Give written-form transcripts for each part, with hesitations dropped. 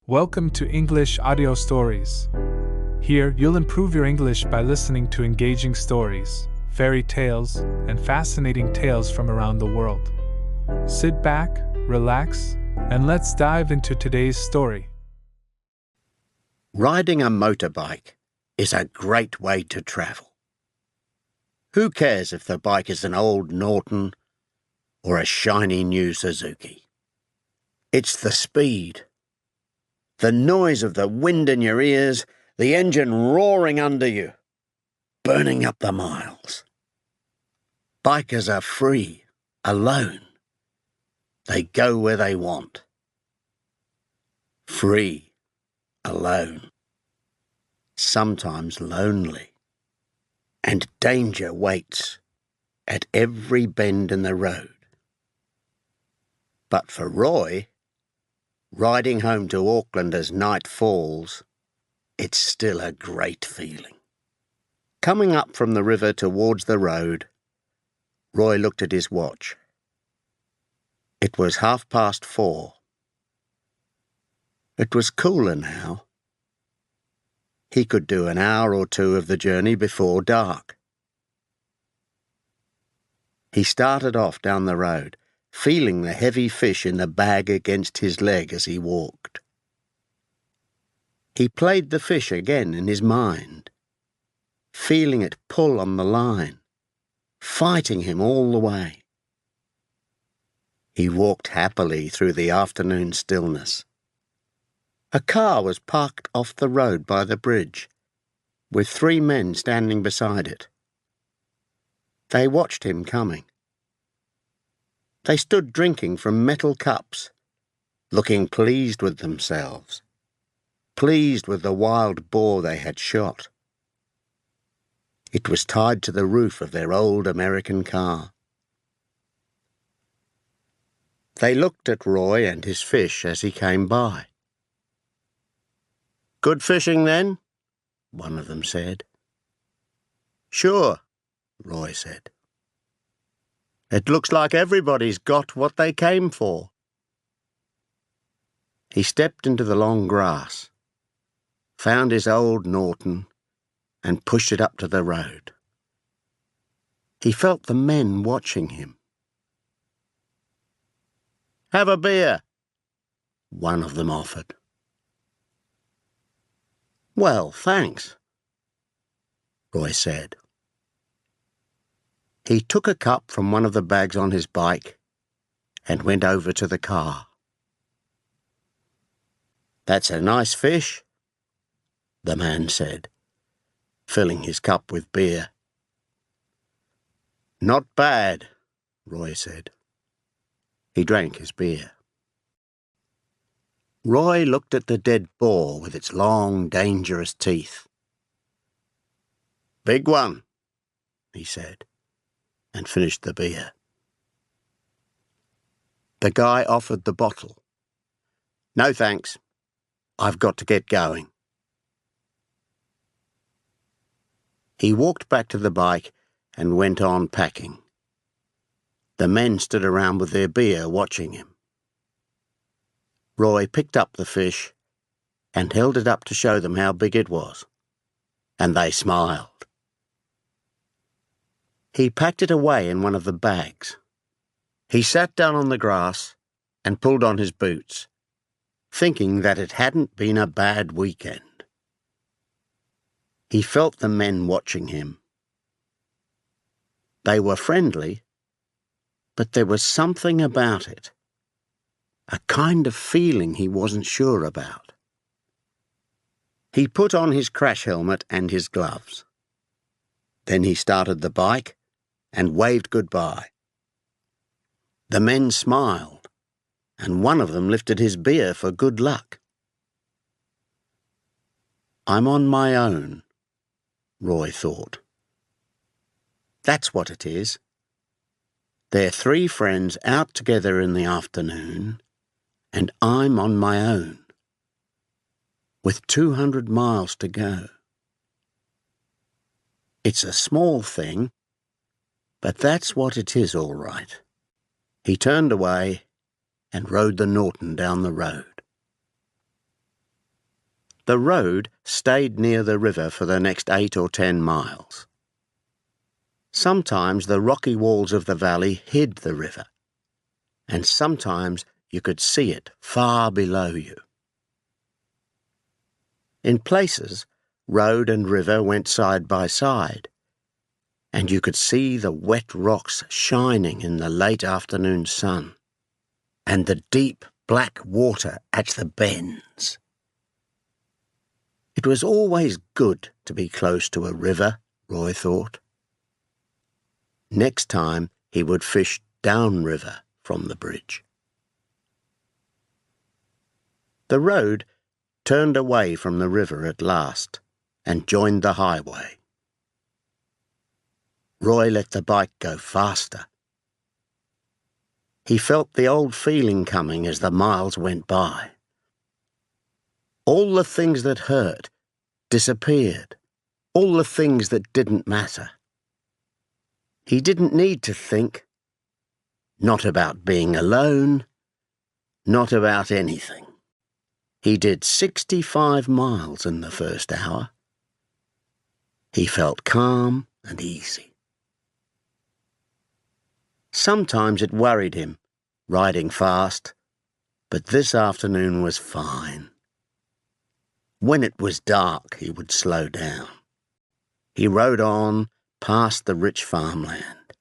Welcome to English Audio Stories. Here, you'll improve your English by listening to engaging stories, fairy tales, and fascinating tales from around the world. Sit back, relax, and let's dive into today's story. Riding a motorbike is a great way to travel. Who cares if the bike is an old Norton or a shiny new Suzuki? It's the speed. The noise of the wind in your ears, the engine roaring under you, burning up the miles. Bikers are free, alone. They go where they want. Free, alone. Sometimes lonely. And danger waits at every bend in the road. But for Roy, riding home to Auckland as night falls, it's still a great feeling. Coming up from the river towards the road, Roy looked at his watch. It was 4:30. It was cooler now. He could do an hour or two of the journey before dark. He started off down the road, feeling the heavy fish in the bag against his leg as he walked. He played the fish again in his mind, feeling it pull on the line, fighting him all the way. He walked happily through the afternoon stillness. A car was parked off the road by the bridge, with 3 men standing beside it. They watched him coming. They stood drinking from metal cups, looking pleased with themselves, pleased with the wild boar they had shot. It was tied to the roof of their old American car. They looked at Roy and his fish as he came by. "Good fishing, then?" one of them said. "Sure," Roy said. "It looks like everybody's got what they came for." He stepped into the long grass, found his old Norton, and pushed it up to the road. He felt the men watching him. "Have a beer," one of them offered. "Well, thanks," Roy said. He took a cup from one of the bags on his bike and went over to the car. "That's a nice fish," the man said, filling his cup with beer. "Not bad," Roy said. He drank his beer. Roy looked at the dead boar with its long, dangerous teeth. "Big one," he said, and finished the beer. The guy offered the bottle. "No thanks. I've got to get going." He walked back to the bike and went on packing. The men stood around with their beer watching him. Roy picked up the fish and held it up to show them how big it was, and they smiled. He packed it away in one of the bags. He sat down on the grass and pulled on his boots, thinking that it hadn't been a bad weekend. He felt the men watching him. They were friendly, but there was something about it, a kind of feeling he wasn't sure about. He put on his crash helmet and his gloves. Then he started the bike and waved goodbye. The men smiled, and one of them lifted his beer for good luck. "I'm on my own," Roy thought. That's what it is. They're 3 friends out together in the afternoon, and I'm on my own, with 200 miles to go. It's a small thing, but that's what it is all right. He turned away and rode the Norton down the road. The road stayed near the river for the next 8 or 10 miles. Sometimes the rocky walls of the valley hid the river, and sometimes you could see it far below you. In places, road and river went side by side, and you could see the wet rocks shining in the late afternoon sun, and the deep black water at the bends. It was always good to be close to a river, Roy thought. Next time he would fish downriver from the bridge. The road turned away from the river at last and joined the highway. Roy let the bike go faster. He felt the old feeling coming as the miles went by. All the things that hurt disappeared, all the things that didn't matter. He didn't need to think, not about being alone, not about anything. He did 65 miles in the first hour. He felt calm and easy. Sometimes it worried him, riding fast, but this afternoon was fine. When it was dark, he would slow down. He rode on past the rich farmland.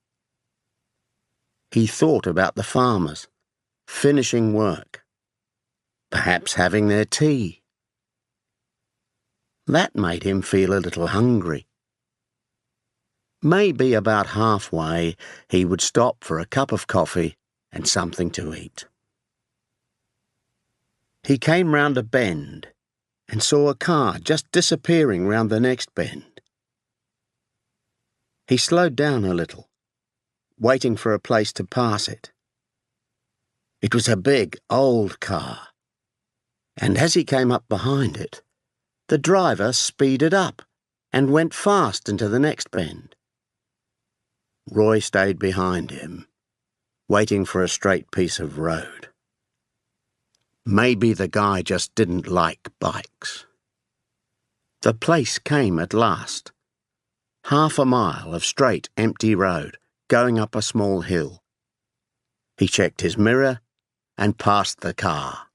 He thought about the farmers, finishing work, perhaps having their tea. That made him feel a little hungry. Maybe about halfway he would stop for a cup of coffee and something to eat. He came round a bend and saw a car just disappearing round the next bend. He slowed down a little, waiting for a place to pass it. It was a big, old car, and as he came up behind it, the driver speeded up and went fast into the next bend. Roy stayed behind him, waiting for a straight piece of road. Maybe the guy just didn't like bikes. The place came at last. Half a mile of straight, empty road, going up a small hill. He checked his mirror and passed the car.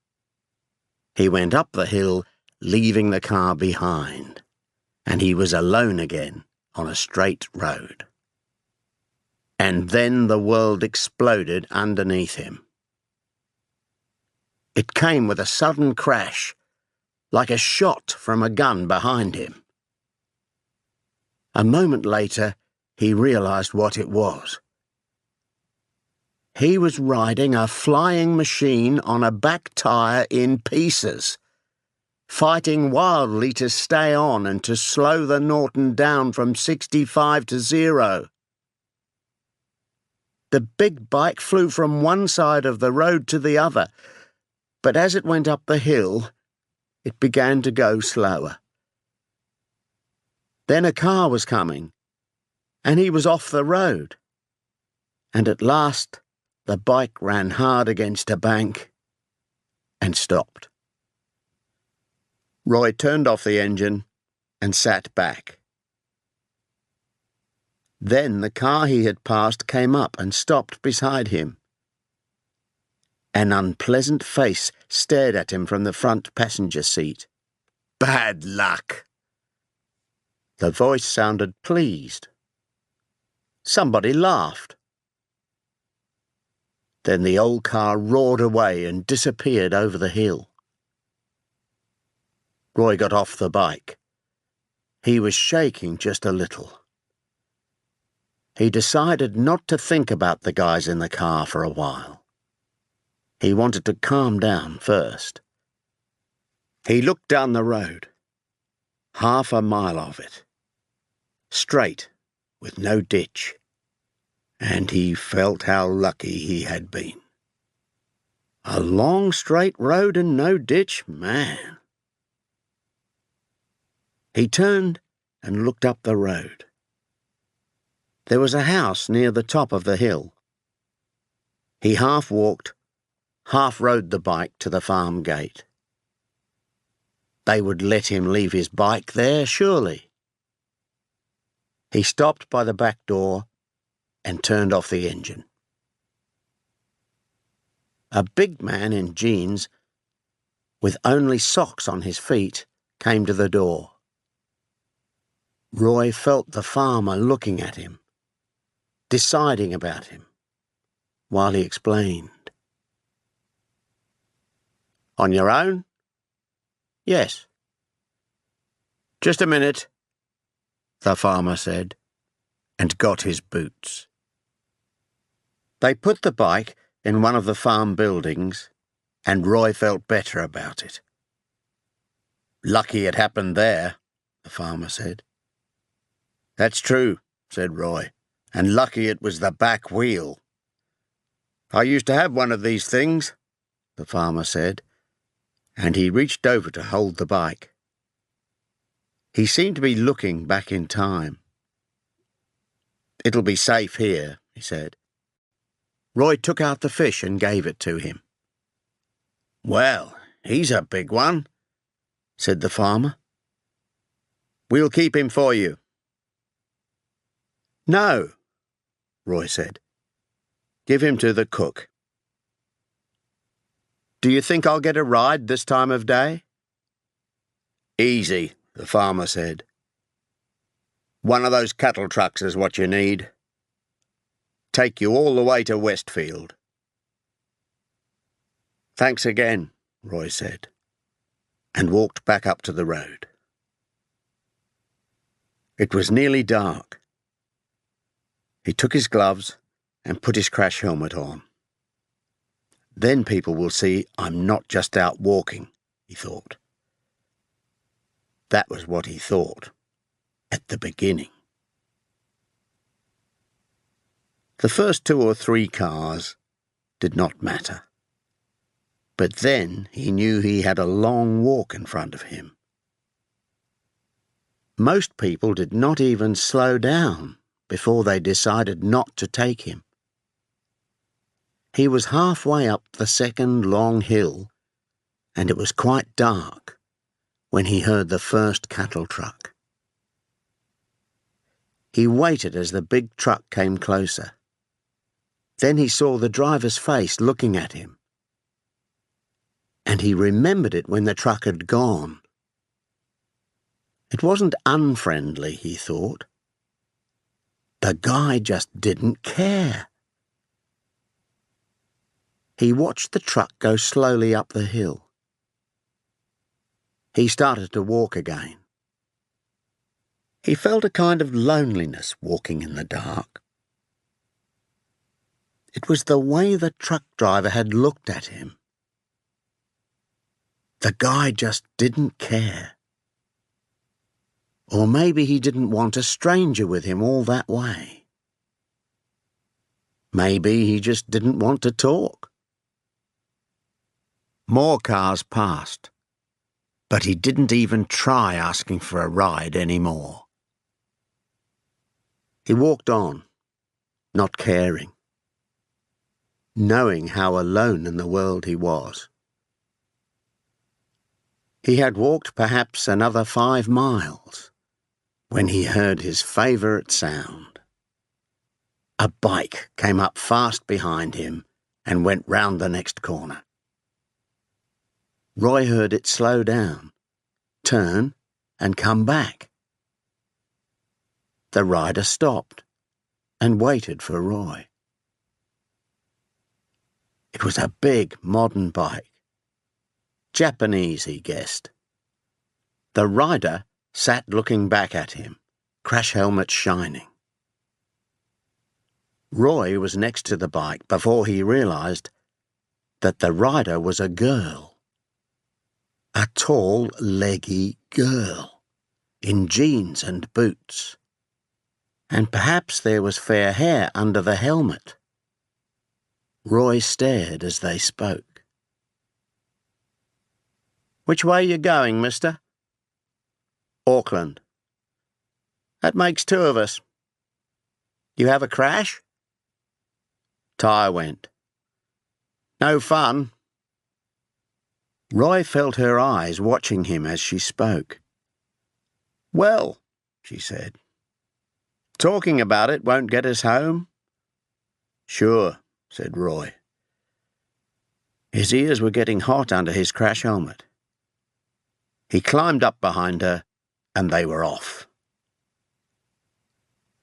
He went up the hill, leaving the car behind, and he was alone again on a straight road. And then the world exploded underneath him. It came with a sudden crash, like a shot from a gun behind him. A moment later, he realized what it was. He was riding a flying machine on a back tire in pieces, fighting wildly to stay on and to slow the Norton down from 65 to 0. The big bike flew from one side of the road to the other, but as it went up the hill, it began to go slower. Then a car was coming, and he was off the road. And at last, the bike ran hard against a bank and stopped. Roy turned off the engine and sat back. Then the car he had passed came up and stopped beside him. An unpleasant face stared at him from the front passenger seat. "Bad luck." The voice sounded pleased. Somebody laughed. Then the old car roared away and disappeared over the hill. Roy got off the bike. He was shaking just a little. He decided not to think about the guys in the car for a while. He wanted to calm down first. He looked down the road, half a mile of it, straight, with no ditch, and he felt how lucky he had been. A long straight road and no ditch, man. He turned and looked up the road. There was a house near the top of the hill. He half walked, half rode the bike to the farm gate. They would let him leave his bike there, surely. He stopped by the back door and turned off the engine. A big man in jeans, with only socks on his feet, came to the door. Roy felt the farmer looking at him, deciding about him, while he explained. "On your own?" "Yes." "Just a minute," the farmer said, and got his boots. They put the bike in one of the farm buildings, and Roy felt better about it. "Lucky it happened there," the farmer said. "That's true," said Roy, "and lucky it was the back wheel." "I used to have one of these things," the farmer said, and he reached over to hold the bike. He seemed to be looking back in time. "It'll be safe here," he said. Roy took out the fish and gave it to him. "Well, he's a big one," said the farmer. "We'll keep him for you." "No," Roy said. "Give him to the cook." "Do you think I'll get a ride this time of day?" "Easy," the farmer said. "One of those cattle trucks is what you need. Take you all the way to Westfield." "Thanks again," Roy said, and walked back up to the road. It was nearly dark. He took his gloves and put his crash helmet on. "Then people will see I'm not just out walking," he thought. That was what he thought at the beginning. The first 2 or 3 cars did not matter. But then he knew he had a long walk in front of him. Most people did not even slow down before they decided not to take him. He was halfway up the second long hill, and it was quite dark when he heard the first cattle truck. He waited as the big truck came closer. Then he saw the driver's face looking at him, and he remembered it when the truck had gone. It wasn't unfriendly, he thought. The guy just didn't care. He watched the truck go slowly up the hill. He started to walk again. He felt a kind of loneliness walking in the dark. It was the way the truck driver had looked at him. The guy just didn't care. Or maybe he didn't want a stranger with him all that way. Maybe he just didn't want to talk. More cars passed, but he didn't even try asking for a ride anymore. He walked on, not caring, knowing how alone in the world he was. He had walked perhaps another 5 miles when he heard his favourite sound. A bike came up fast behind him and went round the next corner. Roy heard it slow down, turn, and come back. The rider stopped and waited for Roy. It was a big modern bike. Japanese, he guessed. The rider sat looking back at him, crash helmet shining. Roy was next to the bike before he realised that the rider was a girl. A tall, leggy girl, in jeans and boots. And perhaps there was fair hair under the helmet. Roy stared as they spoke. "Which way are you going, mister?" "Auckland." "That makes 2 of us. You have a crash?" "Tyre went." "No fun?" Roy felt her eyes watching him as she spoke. "Well," she said, "talking about it won't get us home." "Sure," said Roy. His ears were getting hot under his crash helmet. He climbed up behind her, and they were off.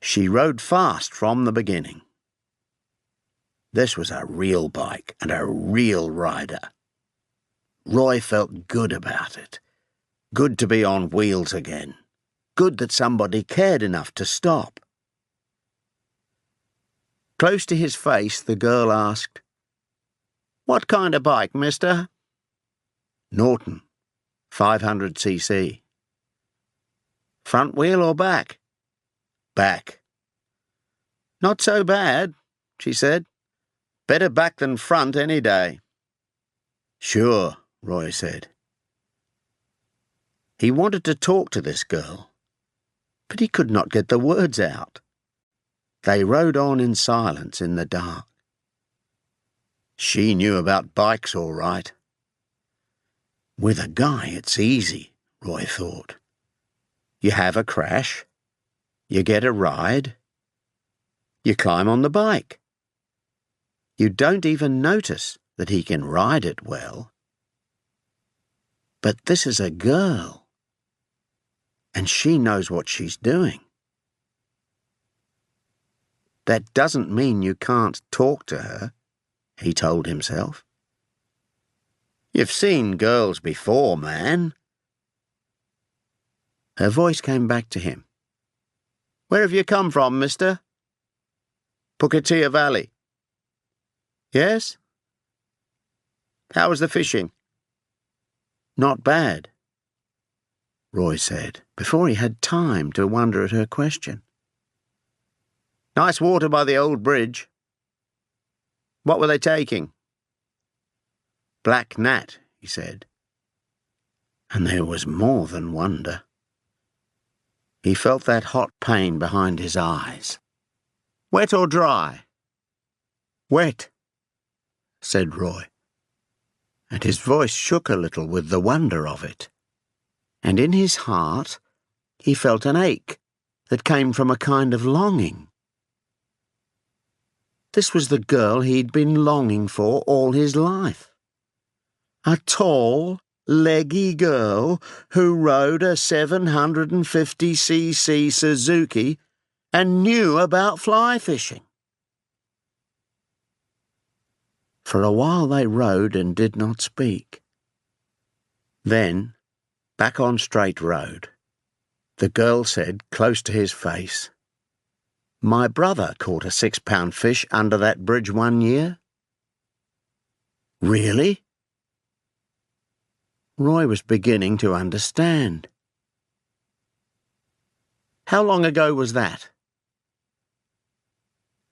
She rode fast from the beginning. This was a real bike and a real rider. Roy felt good about it. Good to be on wheels again. Good that somebody cared enough to stop. Close to his face, the girl asked, "What kind of bike, mister?" "Norton, 500cc. "Front wheel or back?" "Back." "Not so bad," she said. "Better back than front any day." "Sure," Roy said. He wanted to talk to this girl, but he could not get the words out. They rode on in silence in the dark. She knew about bikes all right. With a guy, it's easy, Roy thought. You have a crash, you get a ride, you climb on the bike. You don't even notice that he can ride it well. But this is a girl, and she knows what she's doing. That doesn't mean you can't talk to her, he told himself. You've seen girls before, man. Her voice came back to him. Where have you come from, mister? Puketia Valley. Yes? How was the fishing? Not bad, Roy said, before he had time to wonder at her question. Nice water by the old bridge. What were they taking? Black gnat, he said. And there was more than wonder. He felt that hot pain behind his eyes. Wet or dry? Wet, said Roy, and his voice shook a little with the wonder of it. And in his heart he felt an ache that came from a kind of longing. This was the girl he'd been longing for all his life. A tall, leggy girl who rode a 750cc Suzuki and knew about fly fishing. For a while they rode and did not speak. Then, back on straight road, the girl said, close to his face, My brother caught a 6-pound fish under that bridge one year. Really? Roy was beginning to understand. How long ago was that?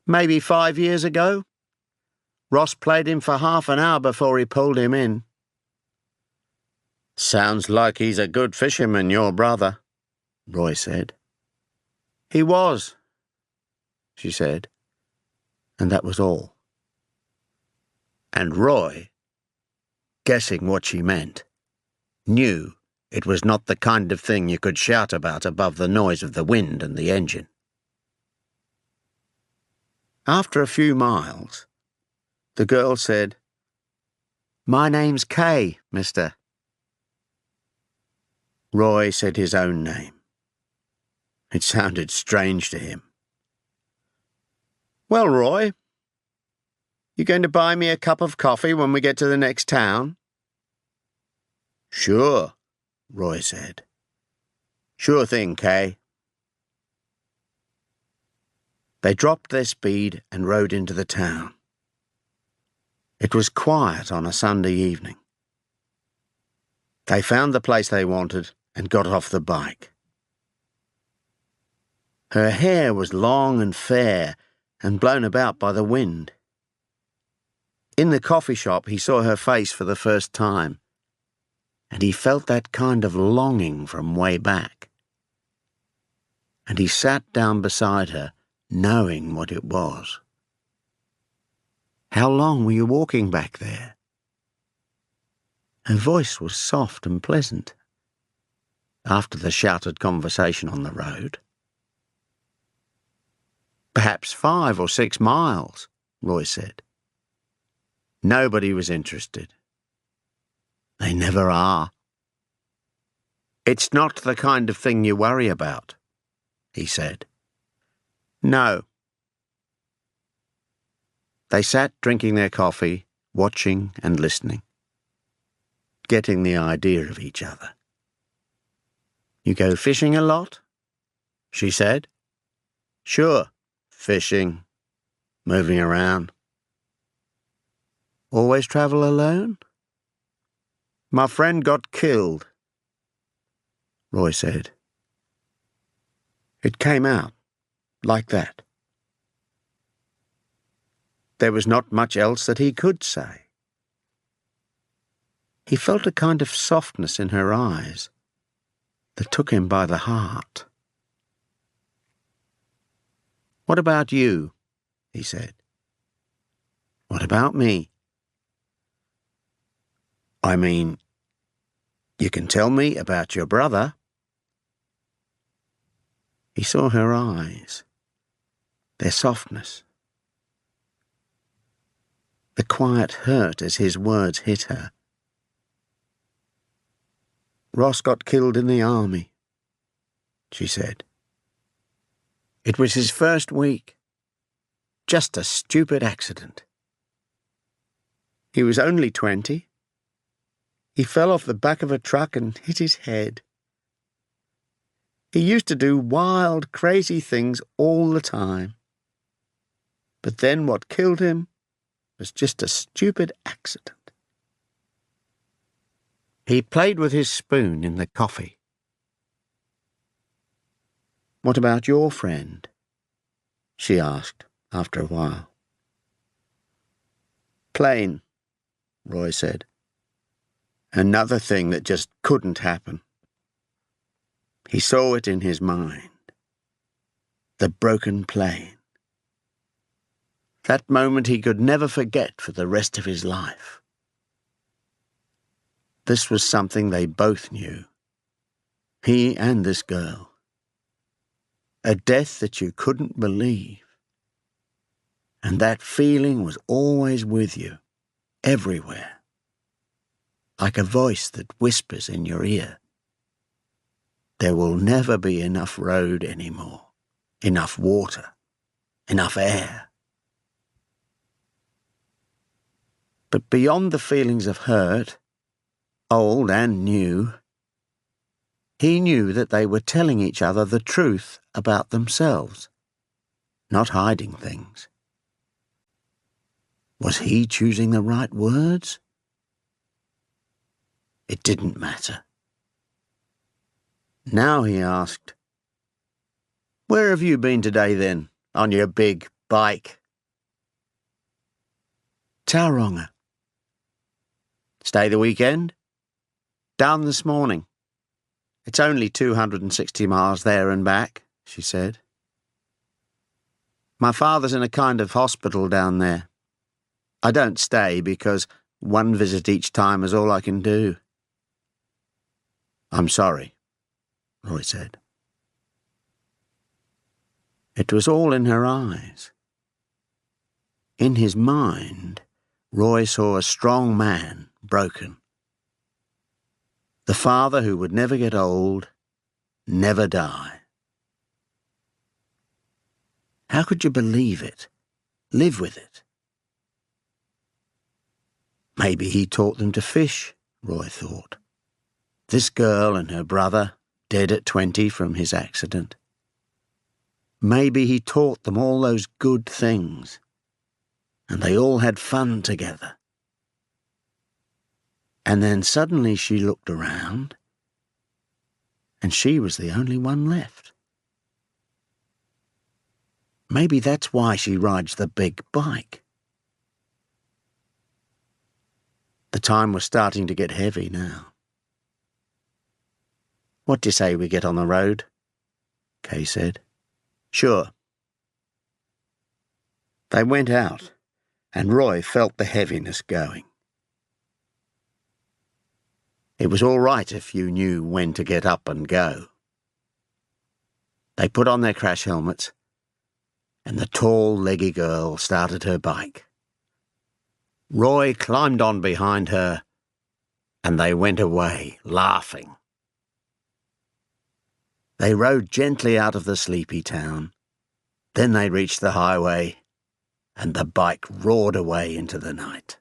Maybe 5 years ago? Ross played him for half an hour before he pulled him in. Sounds like he's a good fisherman, your brother, Roy said. He was, she said, and that was all. And Roy, guessing what she meant, knew it was not the kind of thing you could shout about above the noise of the wind and the engine. After a few miles, the girl said, My name's Kay, mister. Roy said his own name. It sounded strange to him. Well, Roy, you going to buy me a cup of coffee when we get to the next town? Sure, Roy said. Sure thing, Kay. They dropped their speed and rode into the town. It was quiet on a Sunday evening. They found the place they wanted and got off the bike. Her hair was long and fair and blown about by the wind. In the coffee shop he saw her face for the first time, and he felt that kind of longing from way back. And he sat down beside her, knowing what it was. How long were you walking back there? Her voice was soft and pleasant after the shouted conversation on the road. "Perhaps 5 or 6 miles, Roy said. Nobody was interested. They never are. "It's not the kind of thing you worry about," he said. "No." They sat drinking their coffee, watching and listening, getting the idea of each other. "You go fishing a lot?" she said. "Sure, fishing, moving around." "Always travel alone?" "My friend got killed," Roy said. It came out like that. There was not much else that he could say. He felt a kind of softness in her eyes that took him by the heart. "What about you?" he said. "What about me?" "I mean, you can tell me about your brother." He saw her eyes, their softness, the quiet hurt as his words hit her. "Ross got killed in the army," she said. "It was his first week. Just a stupid accident. He was only 20. He fell off the back of a truck and hit his head. He used to do wild, crazy things all the time. But then what killed him was just a stupid accident." He played with his spoon in the coffee. "What about your friend?" she asked after a while. "Plain," Roy said. "Another thing that just couldn't happen." He saw it in his mind. The broken plane. That moment he could never forget for the rest of his life. This was something they both knew. He and this girl. A death that you couldn't believe. And that feeling was always with you, everywhere. Like a voice that whispers in your ear. There will never be enough road anymore, enough water, enough air. But beyond the feelings of hurt, old and new, he knew that they were telling each other the truth about themselves, not hiding things. Was he choosing the right words? It didn't matter. Now he asked, "Where have you been today then, on your big bike?" "Tauranga." "Stay the weekend?" "Down this morning. It's only 260 miles there and back," she said. "My father's in a kind of hospital down there. I don't stay because one visit each time is all I can do." "I'm sorry," Roy said. It was all in her eyes. In his mind, Roy saw a strong man broken. The father who would never get old, never die. How could you believe it, live with it? Maybe he taught them to fish, Roy thought. This girl and her brother, dead at 20 from his accident. Maybe he taught them all those good things, and they all had fun together. And then suddenly she looked around, and she was the only one left. Maybe that's why she rides the big bike. The time was starting to get heavy now. "What do you say we get on the road?" Kay said. "Sure." They went out, and Roy felt the heaviness going. It was all right if you knew when to get up and go. They put on their crash helmets, and the tall, leggy girl started her bike. Roy climbed on behind her, and they went away, laughing. They rode gently out of the sleepy town. Then they reached the highway, and the bike roared away into the night.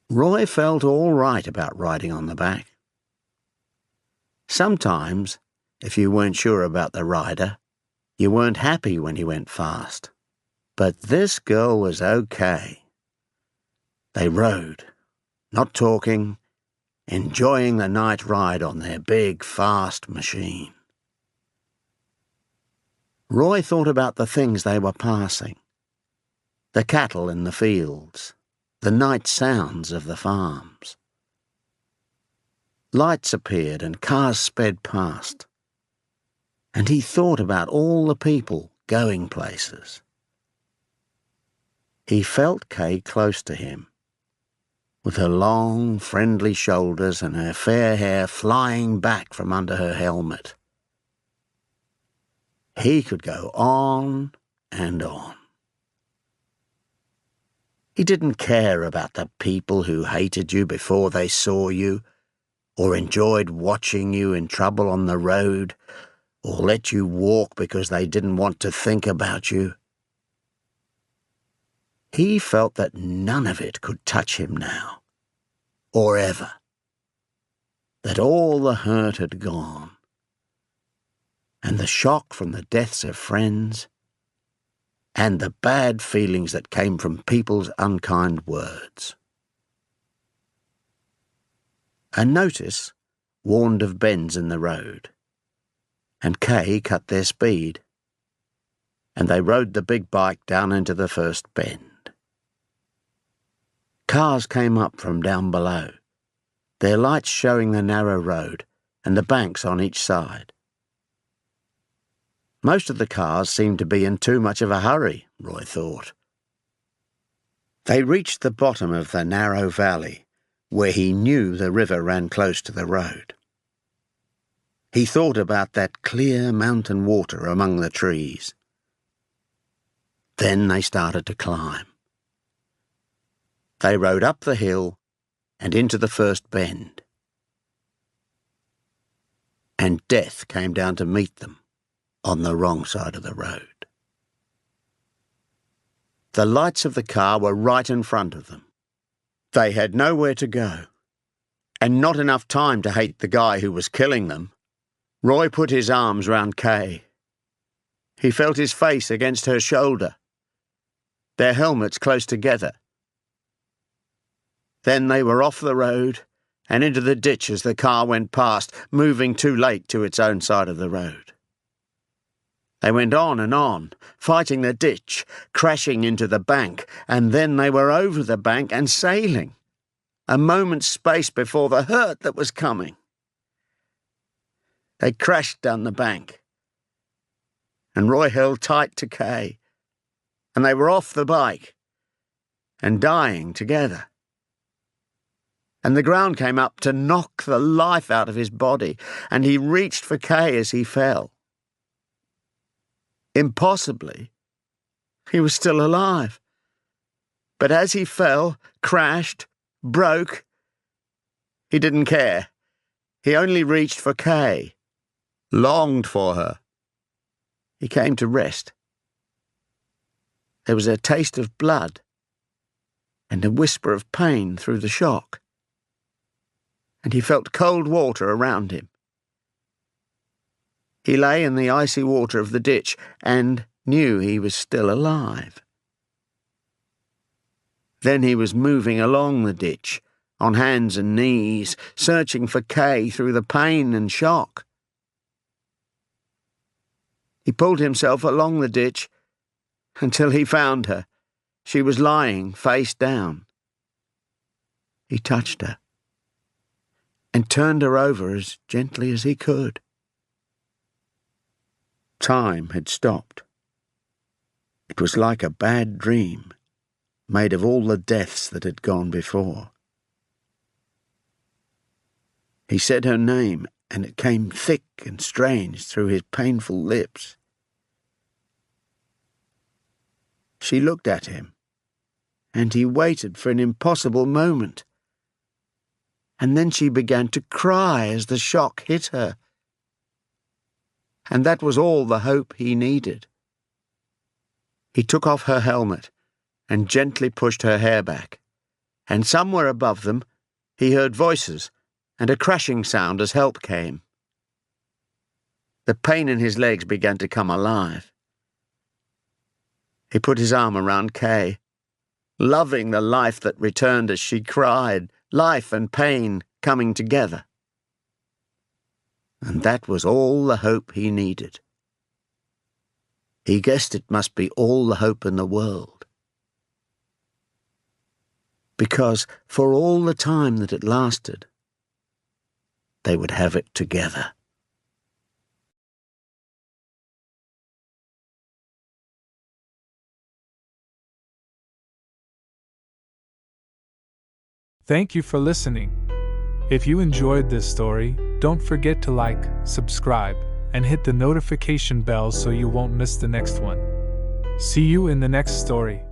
Roy felt all right about riding on the back. Sometimes, if you weren't sure about the rider, you weren't happy when he went fast. But this girl was okay. They rode, not talking, enjoying the night ride on their big, fast machine. Roy thought about the things they were passing. The cattle in the fields, the night sounds of the farms. Lights appeared and cars sped past. And he thought about all the people going places. He felt Kay close to him, with her long, friendly shoulders and her fair hair flying back from under her helmet. He could go on and on. He didn't care about the people who hated you before they saw you, or enjoyed watching you in trouble on the road, or let you walk because they didn't want to think about you. He felt that none of it could touch him now, or ever. That all the hurt had gone, and the shock from the deaths of friends, and the bad feelings that came from people's unkind words. A notice warned of bends in the road, and Kay cut their speed, and they rode the big bike down into the first bend. Cars came up from down below, their lights showing the narrow road and the banks on each side. Most of the cars seemed to be in too much of a hurry, Roy thought. They reached the bottom of the narrow valley, where he knew the river ran close to the road. He thought about that clear mountain water among the trees. Then they started to climb. They rode up the hill and into the first bend. And death came down to meet them on the wrong side of the road. The lights of the car were right in front of them. They had nowhere to go, and not enough time to hate the guy who was killing them. Roy put his arms round Kay. He felt his face against her shoulder, their helmets close together. Then they were off the road and into the ditch as the car went past, moving too late to its own side of the road. They went on, fighting the ditch, crashing into the bank, and then they were over the bank and sailing, a moment's space before the hurt that was coming. They crashed down the bank, and Roy held tight to Kay, and they were off the bike and dying together. And the ground came up to knock the life out of his body, and he reached for Kay as he fell. Impossibly, he was still alive. But as he fell, crashed, broke, he didn't care. He only reached for Kay, longed for her. He came to rest. There was a taste of blood and a whisper of pain through the shock, and he felt cold water around him. He lay in the icy water of the ditch and knew he was still alive. Then he was moving along the ditch, on hands and knees, searching for Kay through the pain and shock. He pulled himself along the ditch until he found her. She was lying face down. He touched her and turned her over as gently as he could. Time had stopped. It was like a bad dream, made of all the deaths that had gone before. He said her name, and it came thick and strange through his painful lips. She looked at him, and he waited for an impossible moment. And then she began to cry as the shock hit her. And that was all the hope he needed. He took off her helmet and gently pushed her hair back, and somewhere above them he heard voices and a crashing sound as help came. The pain in his legs began to come alive. He put his arm around Kay, loving the life that returned as she cried, life and pain coming together. And that was all the hope he needed. He guessed it must be all the hope in the world. Because for all the time that it lasted, they would have it together. Thank you for listening. If you enjoyed this story, don't forget to like, subscribe, and hit the notification bell so you won't miss the next one. See you in the next story.